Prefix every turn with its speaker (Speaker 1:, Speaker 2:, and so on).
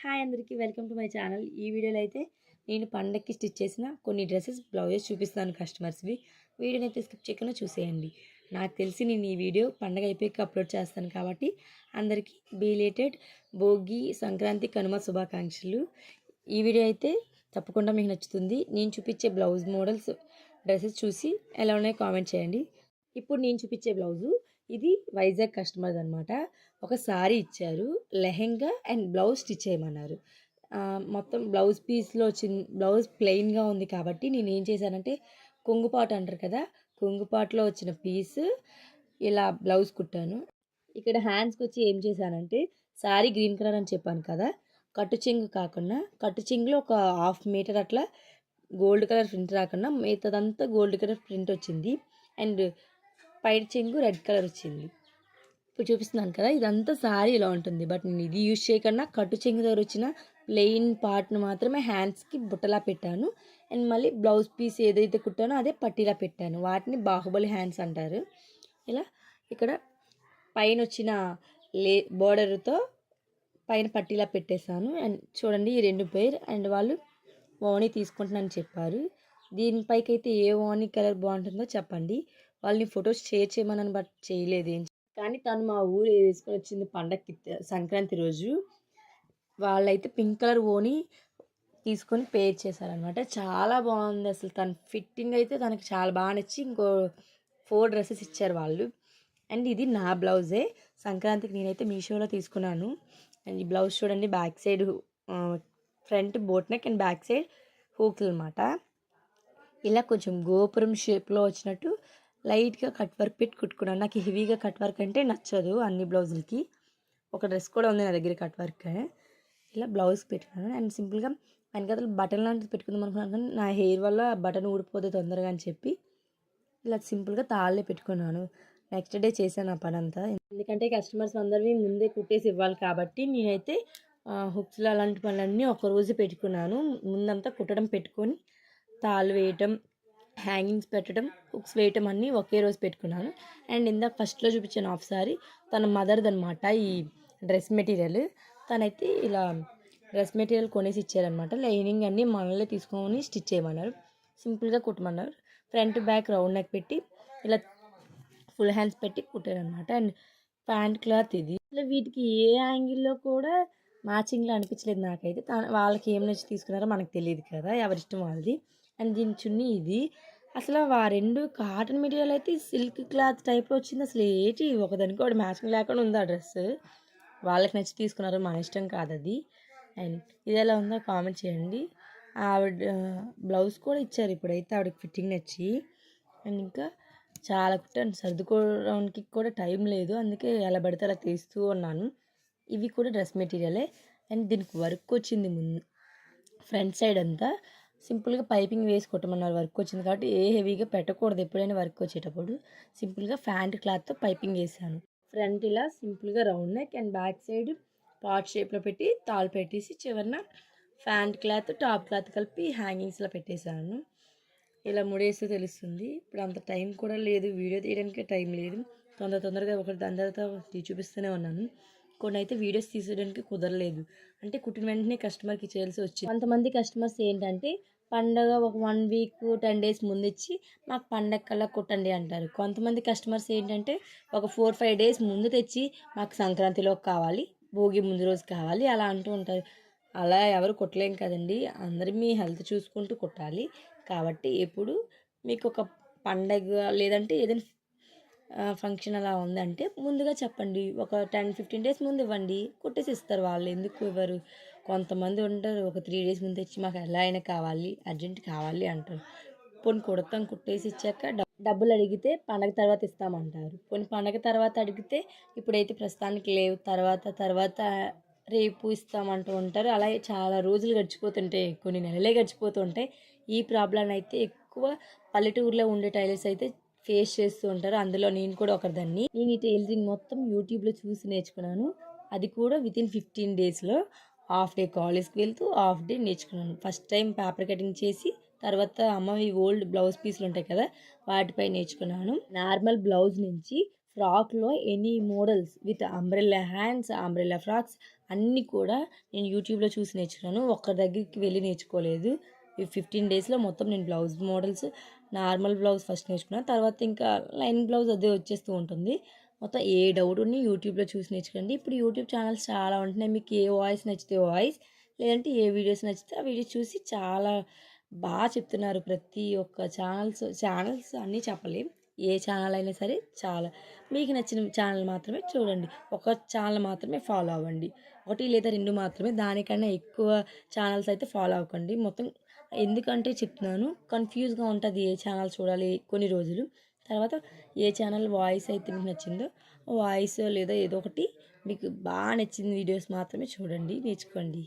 Speaker 1: Hi అందరికీ welcome to my channel. ఈ వీడియోలో అయితే నేను పండక్కి స్టిచ్ చేసిన కొన్ని డ్రెస్సెస్ బ్లౌజెస్ చూపిస్తాను కస్టమర్స్వి. వీడియోని అయితే స్కిప్ చేయకుండా చూసేయండి. నాకు తెలిసి నేను ఈ వీడియో పండగ అయిపోయాక అప్లోడ్ చేస్తాను కాబట్టి అందరికీ బిలేటెడ్ భోగి, సంక్రాంతి, కనుమ శుభాకాంక్షలు. ఈ వీడియో అయితే తప్పకుండా మీకు నచ్చుతుంది. నేను చూపించే బ్లౌజ్ మోడల్స్ డ్రెస్సెస్ చూసి ఎలా ఉన్నాయో కామెంట్ చేయండి. ఇప్పుడు నేను చూపించే బ్లౌజు ఇది వైజాగ్ కస్టమర్ది అనమాట. ఒక సారీ ఇచ్చారు, లెహెంగా అండ్ బ్లౌజ్ స్టిచ్ చేయమన్నారు. మొత్తం బ్లౌజ్ పీస్లో వచ్చింది. బ్లౌజ్ ప్లెయిన్గా ఉంది కాబట్టి నేను ఏం చేశానంటే కొంగుపాటు అంటారు కదా, కొంగుపాటులో వచ్చిన పీస్ ఇలా బ్లౌజ్ కుట్టాను. ఇక్కడ హ్యాండ్స్కి వచ్చి ఏం చేశానంటే సారీ గ్రీన్ కలర్ అని చెప్పాను కదా, కట్టు చెంగు కాకుండా కట్టు చెంగులో ఒక 1/2 మీటర్ అట్లా గోల్డ్ కలర్ ప్రింట్ రాకుండా మిగతాదంతా గోల్డ్ కలర్ ప్రింట్ వచ్చింది. అండ్ పైన చెంగు రెడ్ కలర్ వచ్చింది. ఇప్పుడు చూపిస్తున్నాను కదా, ఇదంతా సారీ ఇలా ఉంటుంది. బట్ నేను ఇది యూజ్ చేయకుండా కట్టు చెంగు దగ్గర వచ్చిన ప్లెయిన్ పార్ట్ను మాత్రమే హ్యాండ్స్కి బుట్టలా పెట్టాను. అండ్ మళ్ళీ బ్లౌజ్ పీస్ ఏదైతే కుట్టానో అదే పట్టీలా పెట్టాను. వాటిని బాహుబలి హ్యాండ్స్ అంటారు. ఇలా ఇక్కడ పైన వచ్చిన బోర్డర్తో పైన పట్టీలా పెట్టేశాను. అండ్ చూడండి ఈ 2 పేర్. అండ్ వాళ్ళు ఓనీ తీసుకుంటున్నాను చెప్పారు. దీనిపైకి అయితే ఏ ఓనీ కలర్ బాగుంటుందో చెప్పండి. వాళ్ళని ఫొటోస్ షేర్ చేయమని బట్ చేయలేదు. కానీ తను మా ఊరు వేసుకొని వచ్చింది పండగకి, సంక్రాంతి రోజు. వాళ్ళైతే పింక్ కలర్ ఓని తీసుకొని పేర్ చేశారనమాట. చాలా బాగుంది అసలు. తన ఫిట్టింగ్ అయితే తనకి చాలా బాగా నచ్చి ఇంకో 4 డ్రెస్సెస్ ఇచ్చారు వాళ్ళు. అండ్ ఇది నా బ్లౌజే. సంక్రాంతికి నేనైతే మీషోలో తీసుకున్నాను. అండ్ ఈ బ్లౌజ్ చూడండి, back side front boat neck and back side hooks అనమాట. ఇలా కొంచెం గోపురం షేప్లో వచ్చినట్టు లైట్గా కట్ వర్క్ పెట్టి కుట్టుకున్నాను. నాకు హెవీగా కట్ వర్క్ అంటే నచ్చదు అన్ని బ్లౌజులకి. ఒక డ్రెస్ కూడా ఉంది నా దగ్గర కట్ వర్క్. ఇలా బ్లౌజ్ పెట్టుకున్నాను. అండ్ సింపుల్గా వెనకాల బటన్ లాంటిది పెట్టుకుందాం అనుకున్నాను, కానీ నా హెయిర్ వల్ల బటన్ ఊడిపోతే తొందరగా అని చెప్పి ఇలా సింపుల్గా తాళ్ళే పెట్టుకున్నాను. నెక్స్ట్ డే చేశాను ఆ పని అంతా. ఎందుకంటే కస్టమర్స్ అందరివి ముందే కుట్టేసి ఇవ్వాలి కాబట్టి నేనైతే హుక్స్లు అలాంటి పనులన్నీ ఒకరోజు పెట్టుకున్నాను. ముందంతా కుట్టడం పెట్టుకొని తాళ్ళు వేయటం, హ్యాంగింగ్స్ పెట్టడం, హుక్స్ వేయటం అన్నీ ఒకే రోజు పెట్టుకున్నాను. అండ్ ఇందాక ఫస్ట్లో చూపించాను హాఫ్ సారీ, తన మదర్ది అనమాట ఈ డ్రెస్ మెటీరియల్. తనైతే ఇలా డ్రెస్ మెటీరియల్ కొనేసి ఇచ్చారనమాట. లైనింగ్ అన్నీ మనల్ని తీసుకొని స్టిచ్ చేయమన్నారు. సింపుల్గా కుట్టమన్నారు. ఫ్రంట్ బ్యాక్ రౌండ్ నెక్ పెట్టి ఇలా ఫుల్ హ్యాండ్స్ పెట్టి కుట్టారనమాట. అండ్ ప్యాంట్ క్లాత్ ఇది. ఇలా వీటికి ఏ యాంగిల్లో కూడా మ్యాచింగ్లో అనిపించలేదు నాకైతే. వాళ్ళకి ఏం నచ్చి తీసుకున్నారో మనకు తెలియదు కదా, ఎవరిష్టం వాళ్ళది. అండ్ దీని చున్నీ ఇది. అసలు ఆ 2 కాటన్ మెటీరియల్ అయితే సిల్క్ క్లాత్ టైప్లో వచ్చింది. అసలు ఏంటి ఒకదానికి ఒకటి మ్యాచింగ్ లేకుండా ఉంది ఆ డ్రెస్. వాళ్ళకి నచ్చి తీసుకున్నారు, మన ఇష్టం కాదు అది. అండ్ ఇది ఎలా ఉందో కామెంట్ చేయండి. ఆవిడ బ్లౌజ్ కూడా ఇచ్చారు ఇప్పుడైతే ఆవిడకి ఫిట్టింగ్ నచ్చి. అండ్ ఇంకా చాలా కుట్టాను, సర్దుకోవడానికి కూడా టైం లేదు, అందుకే ఎలా పడితే అలా తీస్తూ ఉన్నాను. ఇవి కూడా డ్రెస్ మెటీరియలే. అండ్ దీనికి వర్క్ వచ్చింది ముందు ఫ్రంట్ సైడ్ అంతా. సింపుల్గా పైపింగ్ వేసి కొట్టమన్నారు. వర్క్ వచ్చింది కాబట్టి ఏ హెవీగా పెట్టకూడదు ఎప్పుడైనా వర్క్ వచ్చేటప్పుడు. సింపుల్గా ఫ్యాంట్ క్లాత్తో పైపింగ్ వేసాను. ఫ్రంట్ ఇలా సింపుల్గా round neck and back side part షేప్లో పెట్టి తాళ్ళు పెట్టేసి చివరిన ఫ్యాంట్ క్లాత్ టాప్ క్లాత్ కలిపి హ్యాంగింగ్స్లో పెట్టేశాను. ఇలా ముడేస్తే తెలుస్తుంది. ఇప్పుడు అంత టైం కూడా లేదు, వీడియో తీయడానికి టైం లేదు. తొందరగా ఒకటి దాని తర్వాత చూపిస్తూనే ఉన్నాను. కొన్ని అయితే వీడియోస్ తీసేయడానికి కుదరలేదు, అంటే కుట్టిన వెంటనే కస్టమర్కి ఇచ్చేయాల్సి వచ్చింది. కొంతమంది కస్టమర్స్ ఏంటంటే పండగ ఒక 1 వీక్ 10 డేస్ ముందు ఇచ్చి మాకు పండగ కల్లా కుట్టండి అంటారు. కొంతమంది కస్టమర్స్ ఏంటంటే ఒక 4-5 డేస్ ముందు తెచ్చి మాకు సంక్రాంతిలోకి కావాలి, భోగి ముందు రోజు కావాలి అలా అంటూ ఉంటారు. అలా ఎవరు కుట్టలేం కదండి, అందరూ మీ హెల్త్ చూసుకుంటూ కుట్టాలి. కాబట్టి ఎప్పుడు మీకు ఒక పండగ లేదంటే ఏదైనా ఫంక్షన్ అలా ఉందంటే ముందుగా చెప్పండి. ఒక 10-15 డేస్ ముందు ఇవ్వండి, కుట్టేసి ఇస్తారు. వాళ్ళు ఎందుకు ఇవ్వరు? కొంతమంది ఉంటారు ఒక 3 డేస్ ముందు తెచ్చి మాకు ఎలా అయినా కావాలి, అర్జెంట్ కావాలి అంటారు. పోనీ కుడతాం, కుట్టేసి ఇచ్చాక డబ్బులు అడిగితే పండగ తర్వాత ఇస్తామంటారు. పోనీ పండగ తర్వాత అడిగితే ఇప్పుడైతే ప్రస్తుతానికి లేవు, తర్వాత రేపు ఇస్తామంటూ ఉంటారు. అలా చాలా రోజులు గడిచిపోతుంటాయి, కొన్ని నెలలే గడిచిపోతుంటాయి. ఈ ప్రాబ్లం అయితే ఎక్కువ పల్లెటూరులో ఉండే టైలర్స్ అయితే ఫేస్ చేస్తూ ఉంటారు. అందులో నేను కూడా ఒకదాన్ని. నేను ఈ టైలరింగ్ మొత్తం యూట్యూబ్లో చూసి నేర్చుకున్నాను. అది కూడా వితిన్ 15 డేస్లో. హాఫ్ డే కాలేజ్కి వెళ్తూ హాఫ్ డే నేర్చుకున్నాను. ఫస్ట్ టైం పేపర్ కటింగ్ చేసి తర్వాత అమ్మవి ఓల్డ్ బ్లౌజ్ పీసులు ఉంటాయి కదా వాటిపై నేర్చుకున్నాను. నార్మల్ బ్లౌజ్ నుంచి ఫ్రాక్లో any models with umbrella hands, umbrella frocks అన్నీ కూడా నేను యూట్యూబ్లో చూసి నేర్చుకున్నాను. ఒక్క దగ్గరికి వెళ్ళి నేర్చుకోలేదు. ఈ 15 డేస్లో మొత్తం నేను blouse models, normal blouse first నేర్చుకున్నాను. తర్వాత ఇంకా లైన్ బ్లౌజ్ అదే వచ్చేస్తూ ఉంటుంది. మొత్తం ఏ డౌట్ ఉన్నా యూట్యూబ్లో చూసి నేర్చుకోండి. ఇప్పుడు యూట్యూబ్ ఛానల్స్ చాలా ఉంటున్నాయి. మీకు ఏ వాయిస్ నచ్చితే వాయిస్, లేదంటే ఏ వీడియోస్ నచ్చితే ఆ వీడియోస్ చూసి చాలా బాగా చెప్తున్నారు. ప్రతి ఒక్క ఛానల్స్ అన్నీ చెప్పలేం. ఏ ఛానల్ అయినా సరే చాలా మీకు నచ్చిన ఛానల్ మాత్రమే చూడండి. ఒక ఛానల్ మాత్రమే ఫాలో అవ్వండి. 1 లేదా 2 మాత్రమే, దానికన్నా ఎక్కువ ఛానల్స్ అయితే ఫాలో అవ్వకండి. మొత్తం ఎందుకంటే చెప్తున్నాను, కన్ఫ్యూజ్గా ఉంటుంది ఏ ఛానల్ చూడాలి కొన్ని రోజులు. తర్వాత ఏ ఛానల్ వాయిస్ అయితే మీకు నచ్చిందో వాయిస్ లేదా ఏదో ఒకటి మీకు బాగా నచ్చిన వీడియోస్ మాత్రమే చూడండి, నేర్చుకోండి.